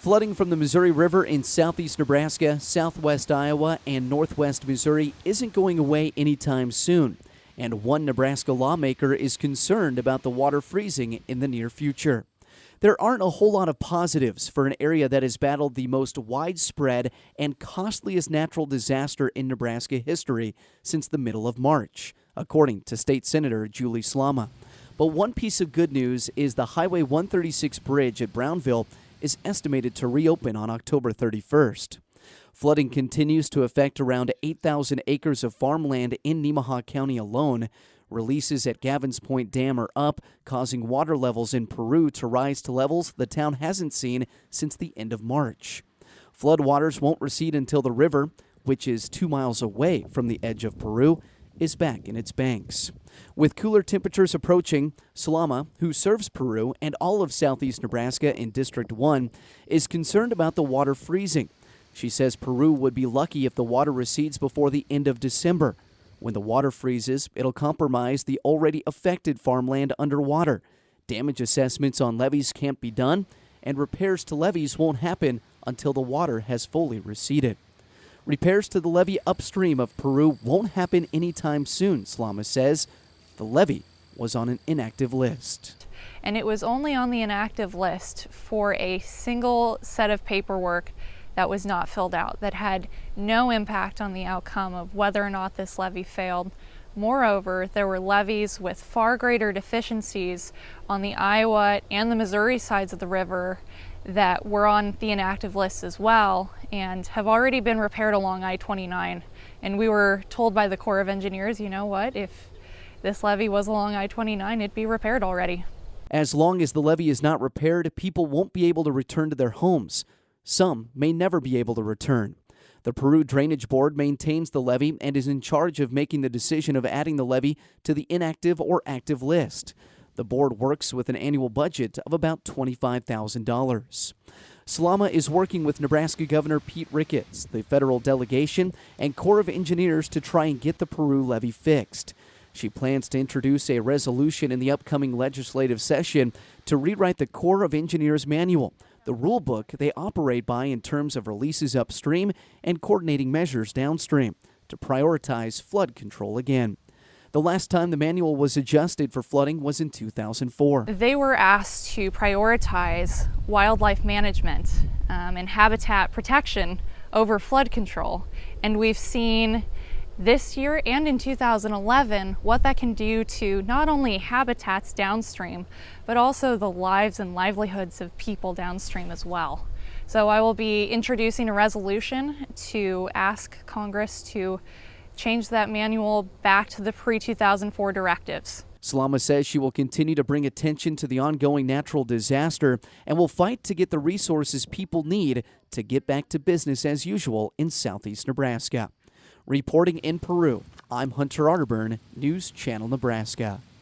Flooding from the Missouri River in southeast Nebraska, southwest Iowa, and northwest Missouri isn't going away anytime soon, and one Nebraska lawmaker is concerned about the water freezing in the near future. There aren't a whole lot of positives for an area that has battled the most widespread and costliest natural disaster in Nebraska history since the middle of March, according to State Senator Julie Slama. But one piece of good news is the Highway 136 bridge at Brownville is estimated to reopen on October 31st. Flooding continues to affect around 8,000 acres of farmland in Nemaha County alone. Releases at Gavins Point Dam are up, causing water levels in Peru to rise to levels the town hasn't seen since the end of March. Floodwaters won't recede until the river, which is 2 miles away from the edge of Peru, is back in its banks. With cooler temperatures approaching, Slama, who serves Peru and all of southeast Nebraska in District 1, is concerned about the water freezing. She says Peru would be lucky if the water recedes before the end of December. When the water freezes, it'll compromise the already affected farmland underwater. Damage assessments on levees can't be done, and repairs to levees won't happen until the water has fully receded. Repairs to the levee upstream of Peru won't happen anytime soon, Slama says. The levee was on an inactive list. And it was only on the inactive list for a single set of paperwork that was not filled out, that had no impact on the outcome of whether or not this levee failed. Moreover, there were levees with far greater deficiencies on the Iowa and the Missouri sides of the river that were on the inactive list as well and have already been repaired along I-29. And we were told by the Corps of Engineers, you know what, if this levee was along I-29, it'd be repaired already. As long as the levee is not repaired, people won't be able to return to their homes. Some may never be able to return. The Peru Drainage Board maintains the levee and is in charge of making the decision of adding the levee to the inactive or active list. The board works with an annual budget of about $25,000. Slama is working with Nebraska Governor Pete Ricketts, the federal delegation, and Corps of Engineers to try and get the Peru levee fixed. She plans to introduce a resolution in the upcoming legislative session to rewrite the Corps of Engineers manual, the rule book they operate by in terms of releases upstream and coordinating measures downstream, to prioritize flood control again. The last time the manual was adjusted for flooding was in 2004. They were asked to prioritize wildlife management and habitat protection over flood control. And we've seen this year and in 2011 what that can do to not only habitats downstream, but also the lives and livelihoods of people downstream as well. So I will be introducing a resolution to ask Congress to change that manual back to the pre-2004 directives. Slama says she will continue to bring attention to the ongoing natural disaster and will fight to get the resources people need to get back to business as usual in southeast Nebraska. Reporting in Peru, I'm Hunter Arterburn, News Channel Nebraska.